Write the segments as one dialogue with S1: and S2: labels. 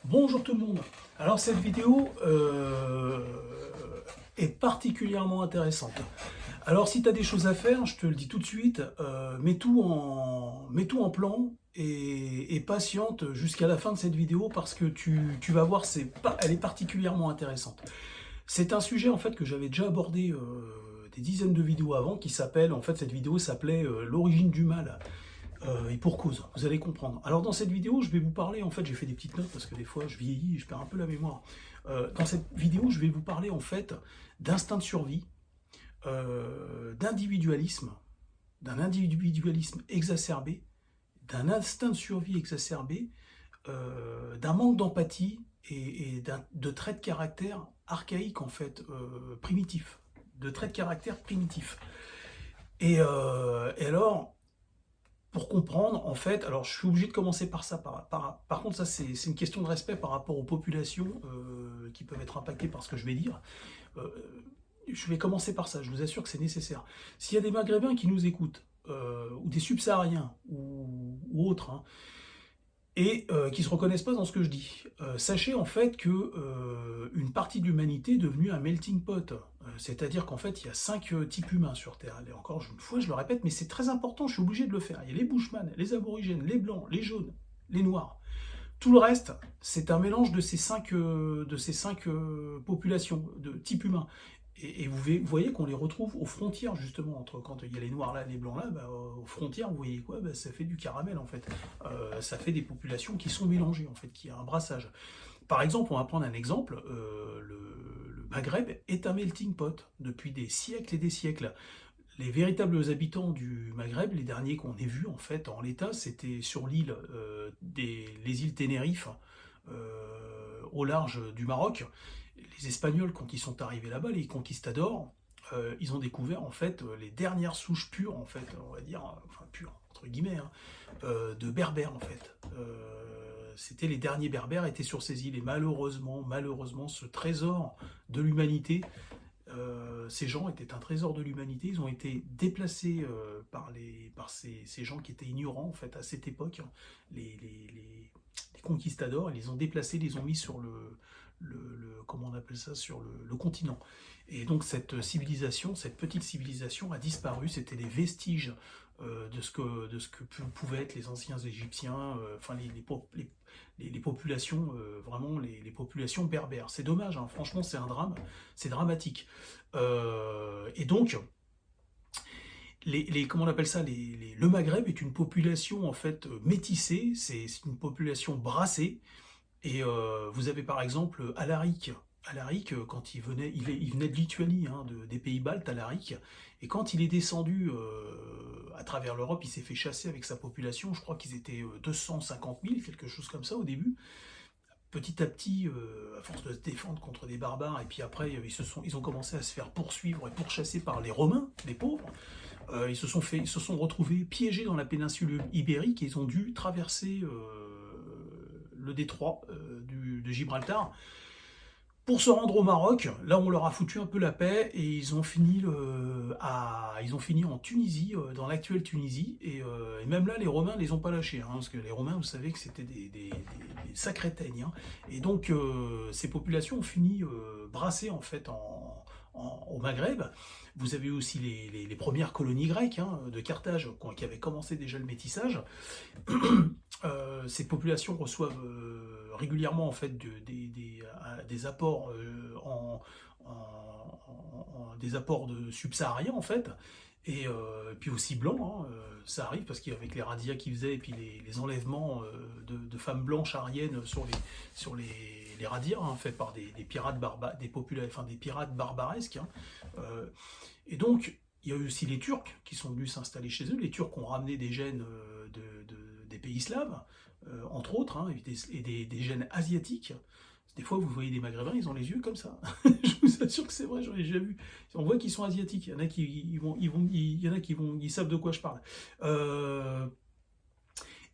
S1: Bonjour tout le monde. Alors cette vidéo est particulièrement intéressante. Alors si tu as des choses à faire, je te le dis tout de suite, mets tout en plan et patiente jusqu'à la fin de cette vidéo parce que tu vas voir, elle est particulièrement intéressante. C'est un sujet en fait que j'avais déjà abordé des dizaines de vidéos avant qui s'appelle, en fait cette vidéo s'appelait l'origine du mal. Et pour cause, vous allez comprendre. Alors dans cette vidéo, je vais vous parler, en fait, j'ai fait des petites notes parce que des fois je vieillis et je perds un peu la mémoire. Dans cette vidéo, je vais vous parler en fait d'instinct de survie, d'individualisme, d'un individualisme exacerbé, d'un instinct de survie exacerbé, d'un manque d'empathie et de traits de caractère archaïques en fait, primitifs, de traits de caractère primitifs. Et alors, pour comprendre, en fait, alors je suis obligé de commencer par ça. Par contre, ça c'est une question de respect par rapport aux populations qui peuvent être impactées par ce que je vais dire. Euh, je vais commencer par ça, je vous assure que c'est nécessaire. S'il y a des Maghrébins qui nous écoutent, ou des Subsahariens, ou autres, hein, et qui ne se reconnaissent pas dans ce que je dis. Sachez en fait que une partie de l'humanité est devenue un melting pot. C'est-à-dire qu'en fait, il y a 5 types humains sur Terre. Et encore une fois, je le répète, mais c'est très important, je suis obligé de le faire. Il y a les Bushmen, les Aborigènes, les Blancs, les Jaunes, les Noirs. Tout le reste, c'est un mélange de ces cinq populations, de types humains. Et vous voyez qu'on les retrouve aux frontières, justement, entre quand il y a les noirs là, les blancs là, bah, aux frontières, vous voyez quoi, bah, ça fait du caramel, en fait. Ça fait des populations qui sont mélangées, en fait, qui a un brassage. Par exemple, on va prendre un exemple, le Maghreb est un melting pot depuis des siècles et des siècles. Les véritables habitants du Maghreb, les derniers qu'on ait vus en fait en l'état, c'était sur l'île les îles Ténérife, au large du Maroc. Les Espagnols, quand ils sont arrivés là-bas, les conquistadors, ils ont découvert en fait les dernières souches pures, en fait, on va dire, enfin pures entre guillemets, hein, de berbères en fait. C'était les derniers berbères étaient sur ces îles et malheureusement, ce trésor de l'humanité, ces gens étaient un trésor de l'humanité, ils ont été déplacés par ces gens qui étaient ignorants en fait à cette époque, hein, les conquistadors, ils les ont déplacés, ils les ont mis sur comment on appelle ça, sur le continent. Et donc cette civilisation, cette petite civilisation a disparu, c'était des vestiges de ce que pouvaient être les anciens Égyptiens, enfin les populations, vraiment les populations berbères. C'est dommage, hein, franchement c'est un drame, c'est dramatique. Et donc, comment on appelle ça, le Maghreb est une population en fait métissée, c'est une population brassée, et vous avez par exemple Alaric. Alaric, quand il venait de Lituanie, hein, des pays baltes, Alaric, et quand il est descendu à travers l'Europe, il s'est fait chasser avec sa population, je crois qu'ils étaient 250 000, quelque chose comme ça au début. Petit à petit, à force de se défendre contre des barbares, et puis après, ils ont commencé à se faire poursuivre et pourchasser par les Romains, les pauvres. Ils se sont retrouvés piégés dans la péninsule ibérique et ils ont dû traverser le détroit de Gibraltar pour se rendre au Maroc. Là, on leur a foutu un peu la paix et ils ont fini en Tunisie, dans l'actuelle Tunisie. Et même là, les Romains ne les ont pas lâchés, hein, parce que les Romains, vous savez que c'était des sacrés teignes, hein. Et donc, ces populations ont fini brassées en fait au Maghreb. Vous avez aussi les premières colonies grecques, hein, de Carthage qui avaient commencé déjà le métissage. Ces populations reçoivent régulièrement en fait des apports des apports de subsahariens en fait, et puis aussi blancs, hein, ça arrive parce qu'avec les razzias qu'ils faisaient et puis les enlèvements de femmes blanches aryennes sur les razzias, hein, faits par des pirates des pirates barbaresques, hein. Et donc il y a eu aussi les Turcs qui sont venus s'installer chez eux. Les Turcs ont ramené des gènes des pays slaves, entre autres, hein, et des gènes asiatiques. Des fois, vous voyez des Maghrébins, ils ont les yeux comme ça. Je vous assure que c'est vrai, j'en ai déjà vu. On voit qu'ils sont asiatiques. Il y en a qui savent de quoi je parle.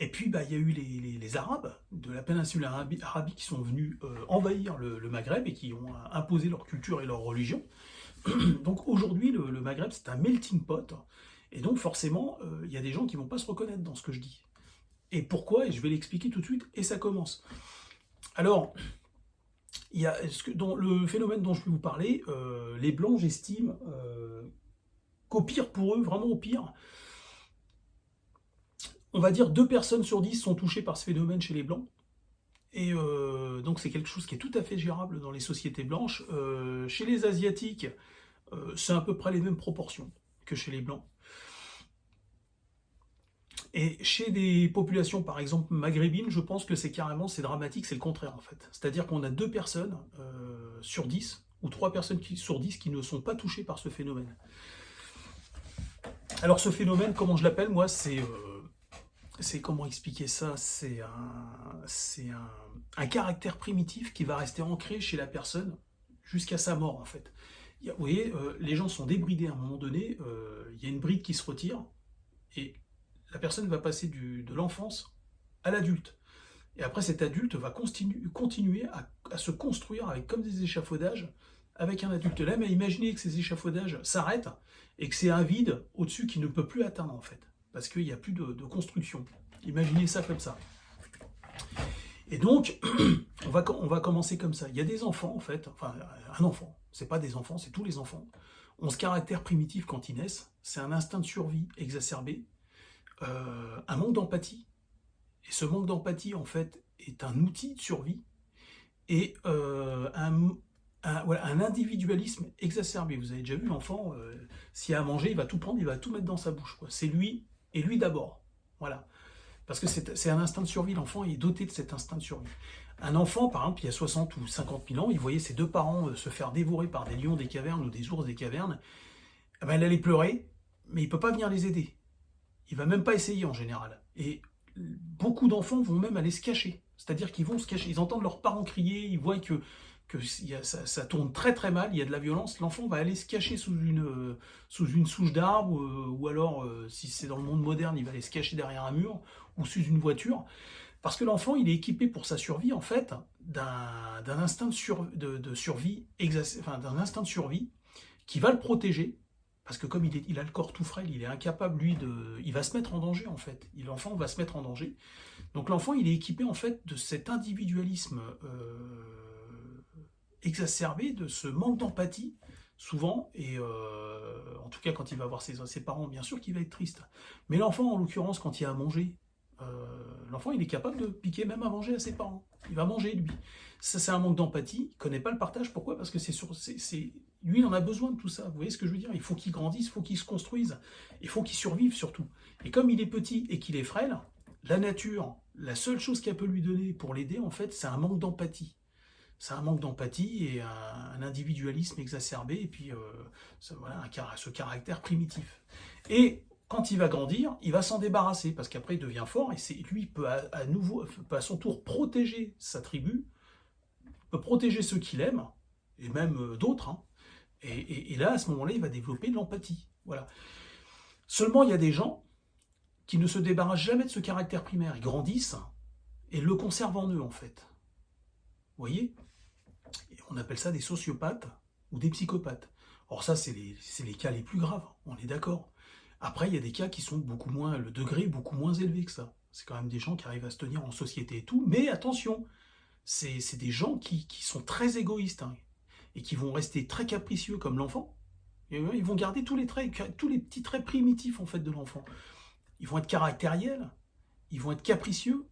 S1: Et puis, bah, il y a eu les Arabes de la péninsule arabique qui sont venus envahir le Maghreb et qui ont imposé leur culture et leur religion. Donc aujourd'hui, le Maghreb, c'est un melting pot. Et donc forcément, il y a des gens qui ne vont pas se reconnaître dans ce que je dis. Et pourquoi? Et je vais l'expliquer tout de suite, et ça commence. Alors, il y a, dans le phénomène dont je vais vous parler, les Blancs, j'estime qu'au pire pour eux, vraiment au pire, on va dire 2 personnes sur 10 sont touchées par ce phénomène chez les Blancs. Et donc c'est quelque chose qui est tout à fait gérable dans les sociétés blanches. Chez les Asiatiques, c'est à peu près les mêmes proportions que chez les Blancs. Et chez des populations, par exemple maghrébines, je pense que c'est dramatique, c'est le contraire en fait. C'est-à-dire qu'on a 2 personnes sur 10, ou 3 personnes sur 10 qui ne sont pas touchées par ce phénomène. Alors ce phénomène, comment je l'appelle, moi, c'est comment expliquer ça? Un caractère primitif qui va rester ancré chez la personne jusqu'à sa mort en fait. Vous voyez, les gens sont débridés à un moment donné, il y a une bride qui se retire, et la personne va passer de l'enfance à l'adulte. Et après, cet adulte va continuer à se construire avec comme des échafaudages avec un adulte. Là, mais imaginez que ces échafaudages s'arrêtent et que c'est un vide au-dessus qui ne peut plus atteindre en fait, parce qu'il n'y a plus de construction. Imaginez ça comme ça. Et donc, on va commencer comme ça. Il y a des enfants en fait, enfin un enfant, c'est pas des enfants, c'est tous les enfants, ont ce caractère primitif quand ils naissent, c'est un instinct de survie exacerbé, un manque d'empathie. Et ce manque d'empathie, en fait, est un outil de survie et voilà, un individualisme exacerbé. Vous avez déjà vu l'enfant, s'il a à manger, il va tout prendre, il va tout mettre dans sa bouche. C'est lui, et lui d'abord. Voilà. Parce que c'est un instinct de survie, l'enfant est doté de cet instinct de survie. Un enfant, par exemple, il y a 60 ou 50 000 ans, il voyait ses 2 parents se faire dévorer par des lions des cavernes ou des ours des cavernes, eh ben, elle allait pleurer, mais il ne peut pas venir les aider. Il ne va même pas essayer en général. Et beaucoup d'enfants vont même aller se cacher. C'est-à-dire qu'ils vont se cacher. Ils entendent leurs parents crier, ils voient que ça tourne très très mal, il y a de la violence. L'enfant va aller se cacher sous une souche d'arbre, ou alors, si c'est dans le monde moderne, il va aller se cacher derrière un mur ou sous une voiture. Parce que l'enfant, il est équipé pour sa survie, en fait, d'un instinct de survie, d'un instinct de survie qui va le protéger. Parce que comme il a le corps tout frêle, il est incapable, lui, il va se mettre en danger, en fait. L'enfant va se mettre en danger. Donc l'enfant, il est équipé, en fait, de cet individualisme exacerbé, de ce manque d'empathie, souvent, et en tout cas, quand il va voir ses parents, bien sûr qu'il va être triste. Mais l'enfant, en l'occurrence, quand il a à manger, l'enfant, il est capable de piquer même à manger à ses parents. Il va manger, lui. Ça, c'est un manque d'empathie. Il ne connaît pas le partage. Pourquoi? Parce que lui, il en a besoin de tout ça. Vous voyez ce que je veux dire? Il faut qu'il grandisse, il faut qu'il se construise. Il faut qu'il survive, surtout. Et comme il est petit et qu'il est frêle, la nature, la seule chose qu'elle peut lui donner pour l'aider, en fait, c'est un manque d'empathie. C'est un manque d'empathie et un individualisme exacerbé, et puis voilà, ce caractère primitif. Et quand il va grandir, il va s'en débarrasser, parce qu'après il devient fort, et lui peut peut à son tour protéger sa tribu, peut protéger ceux qu'il aime, et même d'autres, hein. Et là, à ce moment-là, il va développer de l'empathie. Voilà. Seulement, il y a des gens qui ne se débarrassent jamais de ce caractère primaire. Ils grandissent et le conservent en eux, en fait. Vous voyez? Et on appelle ça des sociopathes ou des psychopathes. Or ça, c'est les cas les plus graves, on est d'accord. Après, il y a des cas qui sont le degré est beaucoup moins élevé que ça. C'est quand même des gens qui arrivent à se tenir en société et tout, mais attention, c'est des gens qui sont très égoïstes, hein, et qui vont rester très capricieux comme l'enfant. Ils vont garder tous les petits traits primitifs en fait de l'enfant. Ils vont être caractériels, ils vont être capricieux.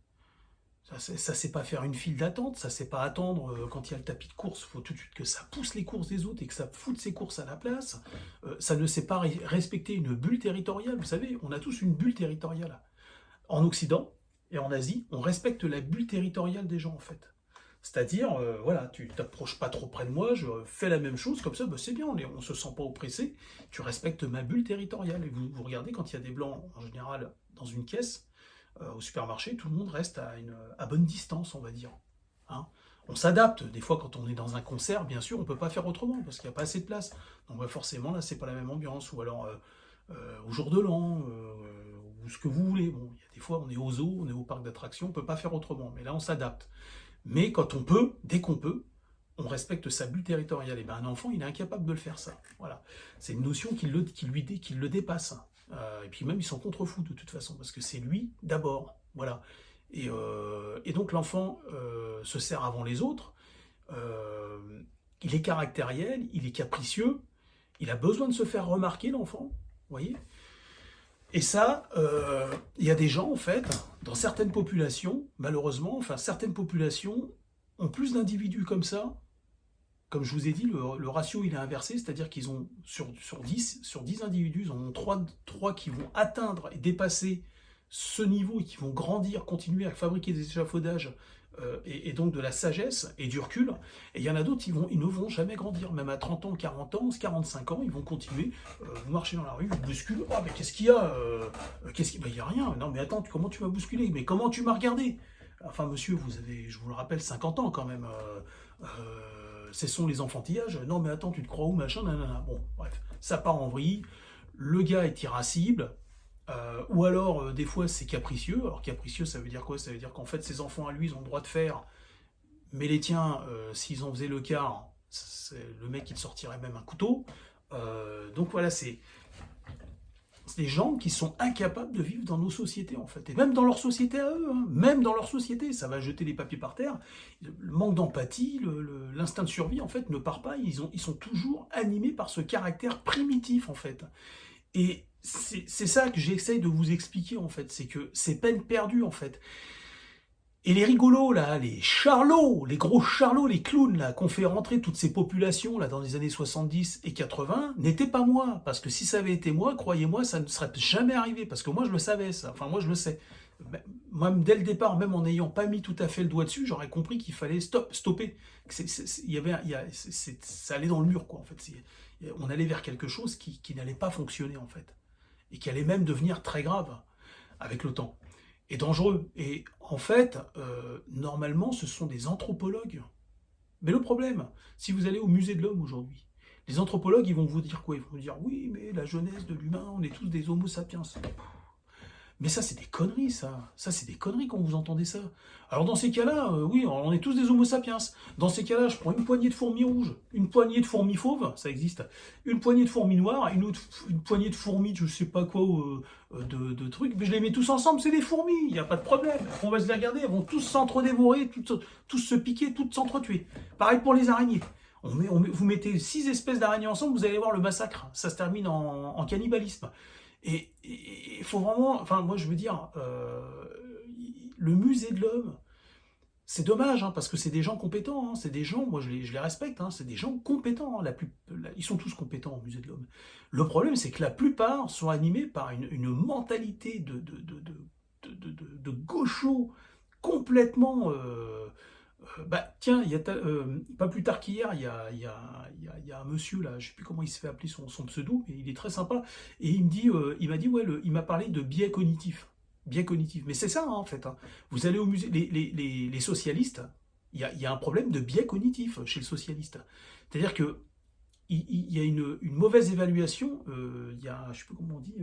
S1: Ça sait pas faire une file d'attente, ça sait pas attendre quand il y a le tapis de course, il faut tout de suite que ça pousse les courses des autres et que ça foute ses courses à la place. Ça ne sait pas respecter une bulle territoriale. Vous savez, on a tous une bulle territoriale. En Occident et en Asie, on respecte la bulle territoriale des gens en fait. C'est-à-dire, voilà, tu t'approches pas trop près de moi, je fais la même chose, comme ça, c'est bien, on se sent pas oppressé, tu respectes ma bulle territoriale. Et vous regardez, quand il y a des blancs, en général, dans une caisse, au supermarché, tout le monde reste à bonne distance, on va dire. Hein, on s'adapte. Des fois, quand on est dans un concert, bien sûr, on ne peut pas faire autrement, parce qu'il n'y a pas assez de place. Donc forcément, là, c'est pas la même ambiance. Ou alors, au jour de l'an, ou ce que vous voulez. Bon, il y a des fois, on est au zoo, on est au parc d'attractions, on ne peut pas faire autrement. Mais là, on s'adapte. Mais quand on peut, dès qu'on peut, on respecte sa bulle territoriale. Et bien, un enfant, il est incapable de le faire, ça. Voilà. C'est une notion qui le dépasse. Et puis même, il s'en contrefou de toute façon, parce que c'est lui d'abord. Voilà. Et donc l'enfant se sert avant les autres, euh, il est caractériel, il est capricieux, il a besoin de se faire remarquer, l'enfant, vous voyez. Et ça, il y a des gens, en fait, dans certaines populations, malheureusement, enfin, certaines populations ont plus d'individus comme ça. Comme je vous ai dit, le ratio il est inversé, c'est-à-dire qu'ils ont, sur 10 individus, ils en ont 3 qui vont atteindre et dépasser ce niveau et qui vont grandir, continuer à fabriquer des échafaudages et donc de la sagesse et du recul. Et il y en a d'autres, ils ne vont jamais grandir, même à 30 ans, 40 ans, 45 ans, ils vont continuer. Vous marchez dans la rue, vous bousculez. Ah, mais qu'est-ce qu'il y a il n'y a rien. Non, mais attends, comment tu m'as bousculé? Mais comment tu m'as regardé? Enfin, monsieur, vous avez, je vous le rappelle, 50 ans quand même. Ce sont les enfantillages. Non, mais attends, tu te crois où, machin, nanana. Bon, bref, ça part en vrille. Le gars est irascible. Ou alors, des fois, c'est capricieux. Alors, capricieux, ça veut dire quoi? Ça veut dire qu'en fait, ses enfants à lui, ils ont le droit de faire. Mais les tiens, s'ils en faisaient le quart, le mec, il sortirait même un couteau. Donc voilà, c'est des gens qui sont incapables de vivre dans nos sociétés, en fait. Et même dans leur société à eux, hein. Même dans leur société, ça va jeter les papiers par terre. Le manque d'empathie, l'instinct de survie, en fait, ne part pas. Ils sont toujours animés par ce caractère primitif, en fait. Et c'est ça que j'essaye de vous expliquer, en fait. C'est que c'est peine perdue, en fait. Et les rigolos, là, les charlots, les gros charlots, les clowns, là, qu'on fait rentrer toutes ces populations, là, dans les années 70 et 80, n'étaient pas moi. Parce que si ça avait été moi, croyez-moi, ça ne serait jamais arrivé. Parce que moi, je le savais, ça. Enfin, moi, je le sais. Moi, dès le départ, même en n'ayant pas mis tout à fait le doigt dessus, j'aurais compris qu'il fallait stopper. Ça allait dans le mur, quoi, en fait. On allait vers quelque chose qui n'allait pas fonctionner, en fait. Et qui allait même devenir très grave avec le temps. Et dangereux. Et en fait, normalement, ce sont des anthropologues. Mais le problème, si vous allez au musée de l'homme aujourd'hui, les anthropologues, ils vont vous dire quoi? Ils vont vous dire, oui, mais la jeunesse de l'humain, on est tous des homo sapiens. Mais ça, c'est des conneries, ça. Ça, c'est des conneries quand vous entendez ça. Alors, dans ces cas-là, oui, on est tous des homo sapiens. Dans ces cas-là, je prends une poignée de fourmis rouges, une poignée de fourmis fauves, ça existe, une poignée de fourmis noires, une poignée de fourmis, je sais pas quoi, de trucs, mais je les mets tous ensemble, c'est des fourmis, il n'y a pas de problème. On va se les regarder, elles vont tous s'entre-dévorer, tous se piquer, toutes s'entretuer. Pareil pour les araignées. Vous mettez 6 espèces d'araignées ensemble, vous allez voir le massacre. Ça se termine en cannibalisme. Et il faut vraiment, enfin moi je veux dire, le musée de l'homme, c'est dommage, hein, parce que c'est des gens compétents, hein, c'est des gens, moi je les respecte, hein, c'est des gens compétents, hein, ils sont tous compétents au musée de l'homme. Le problème c'est que la plupart sont animés par une mentalité de gaucho complètement... bah tiens, pas plus tard qu'hier, il y a un monsieur là, je sais plus comment il se fait appeler son pseudo, mais il est très sympa, et il m'a dit, ouais, il m'a parlé de biais cognitif. Biais cognitif. Mais c'est ça, hein, en fait. Hein. Vous allez au musée, les socialistes, il y a un problème de biais cognitif chez le socialiste. C'est-à-dire que il y a une mauvaise évaluation, il y a, je sais plus comment on dit,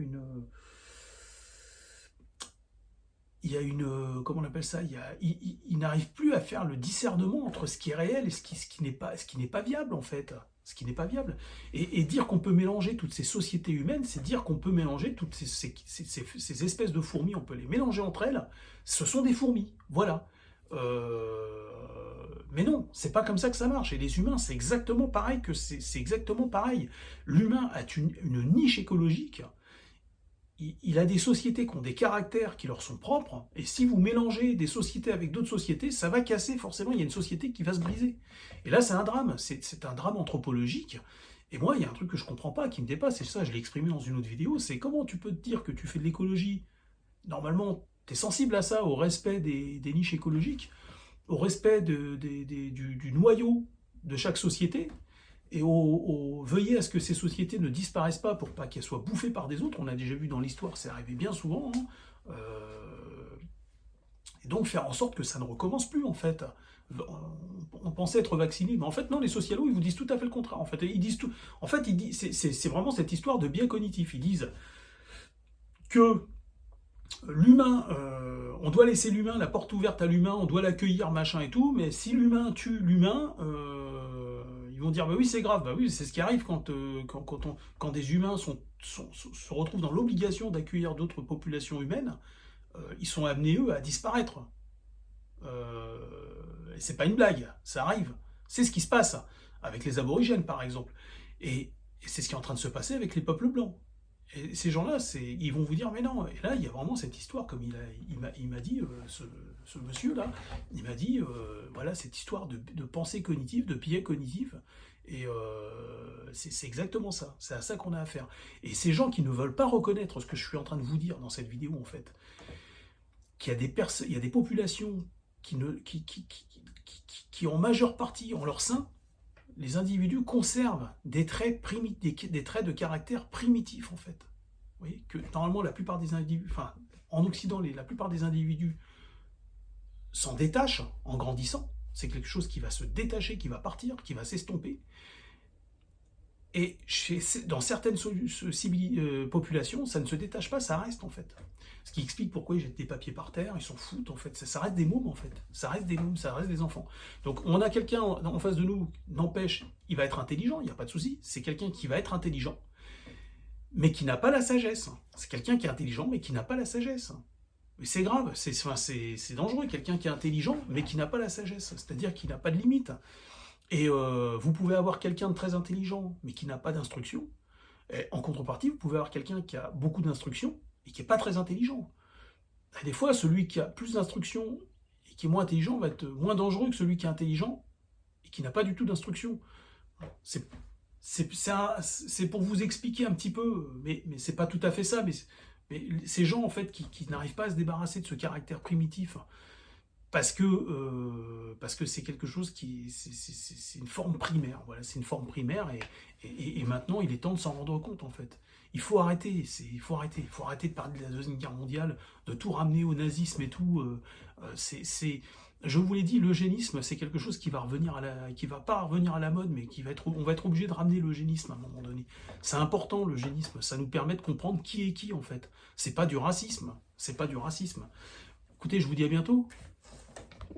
S1: comment on appelle ça, il n'arrive plus à faire le discernement entre ce qui est réel et ce qui n'est pas viable, en fait. Ce qui n'est pas viable. Et dire qu'on peut mélanger toutes ces sociétés humaines, c'est dire qu'on peut mélanger toutes ces espèces de fourmis, on peut les mélanger entre elles. Ce sont des fourmis, voilà. Mais non, c'est pas comme ça que ça marche. Et les humains, c'est exactement pareil c'est exactement pareil. L'humain a une niche écologique. Il a des sociétés qui ont des caractères qui leur sont propres, et si vous mélangez des sociétés avec d'autres sociétés, ça va casser, forcément, il y a une société qui va se briser. Et là, c'est un drame, c'est un drame anthropologique, et moi, il y a un truc que je comprends pas, qui me dépasse, et ça, je l'ai exprimé dans une autre vidéo, c'est comment tu peux te dire que tu fais de l'écologie, normalement, tu es sensible à ça, au respect des niches écologiques, au respect du noyau de chaque société, et veiller à ce que ces sociétés ne disparaissent pas pour pas qu'elles soient bouffées par des autres. On a déjà vu dans l'histoire, c'est arrivé bien souvent. Hein. Et donc faire en sorte que ça ne recommence plus, en fait. On pensait être vacciné, mais en fait non, les socialos, ils vous disent tout à fait le contraire. En fait, ils disent tout. En fait, c'est vraiment cette histoire de biais cognitif. Ils disent que l'humain, on doit laisser l'humain, la porte ouverte à l'humain, on doit l'accueillir, machin et tout, mais si l'humain tue l'humain, ils vont dire, bah oui, c'est grave, bah oui, c'est ce qui arrive quand des humains se retrouvent dans l'obligation d'accueillir d'autres populations humaines, ils sont amenés, eux, à disparaître. Et c'est pas une blague, ça arrive. C'est ce qui se passe avec les aborigènes, par exemple. Et c'est ce qui est en train de se passer avec les peuples blancs. Et ces gens-là, ils vont vous dire, mais non. Et là, il y a vraiment cette histoire, comme il m'a dit, ce monsieur-là, il m'a dit, voilà, cette histoire de pensée cognitive, de biais cognitif. Et c'est exactement ça. C'est à ça qu'on a affaire. Et ces gens qui ne veulent pas reconnaître ce que je suis en train de vous dire dans cette vidéo, en fait, il y a des populations qui en majeure partie, en leur sein, les individus conservent des traits, des traits de caractère primitifs, en fait. Vous voyez que normalement, la plupart des individus, enfin, en Occident, la plupart des individus s'en détachent en grandissant. C'est quelque chose qui va se détacher, qui va partir, qui va s'estomper. Et dans certaines populations, ça ne se détache pas, ça reste en fait. Ce qui explique pourquoi ils jettent des papiers par terre, ils s'en foutent en fait. Ça reste des mômes en fait. Ça reste des mômes, ça reste des enfants. Donc on a quelqu'un en face de nous, n'empêche, il va être intelligent, il n'y a pas de souci. C'est quelqu'un qui va être intelligent, mais qui n'a pas la sagesse. C'est quelqu'un qui est intelligent, mais qui n'a pas la sagesse. Mais c'est grave, c'est dangereux, quelqu'un qui est intelligent, mais qui n'a pas la sagesse. C'est-à-dire qu'il n'a pas de limite. Et vous pouvez avoir quelqu'un de très intelligent, mais qui n'a pas d'instruction. En contrepartie, vous pouvez avoir quelqu'un qui a beaucoup d'instruction et qui n'est pas très intelligent. Et des fois, celui qui a plus d'instruction et qui est moins intelligent va être moins dangereux que celui qui est intelligent et qui n'a pas du tout d'instruction. C'est pour vous expliquer un petit peu, mais c'est pas tout à fait ça. Mais ces gens, en fait, qui n'arrivent pas à se débarrasser de ce caractère primitif, parce que c'est quelque chose c'est une forme primaire, voilà, c'est une forme primaire, et maintenant il est temps de s'en rendre compte en fait. Il faut arrêter, il faut arrêter de parler de la Deuxième Guerre mondiale, de tout ramener au nazisme et tout. Je vous l'ai dit, l'eugénisme, c'est quelque chose qui va revenir qui va pas revenir à la mode, mais on va être obligé de ramener l'eugénisme à un moment donné. C'est important l'eugénisme, ça nous permet de comprendre qui est qui en fait. C'est pas du racisme, c'est pas du racisme. Écoutez, je vous dis à bientôt.